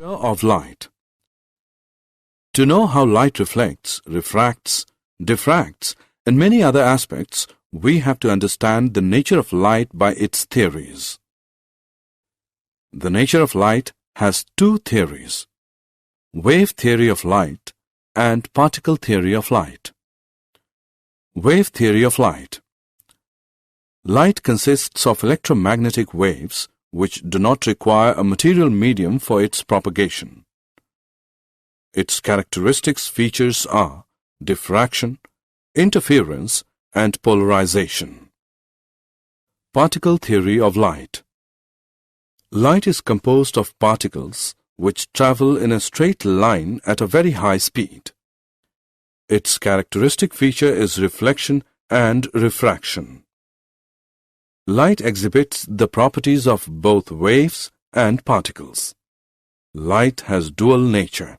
Of light. To know how light reflects, refracts, diffracts, and many other aspects, we have to understand the nature of light by its theories. The nature of light has two theories: wave theory of light and particle theory of light. Wave theory of light. Light consists of electromagnetic waves which do not require a material medium for its propagation. Its characteristics features are diffraction, interference, and polarization. Particle theory of light. Light is composed of particles which travel in a straight line at a very high speed. Its characteristic feature is reflection and refraction. Light exhibits the properties of both waves and particles. Light has dual nature.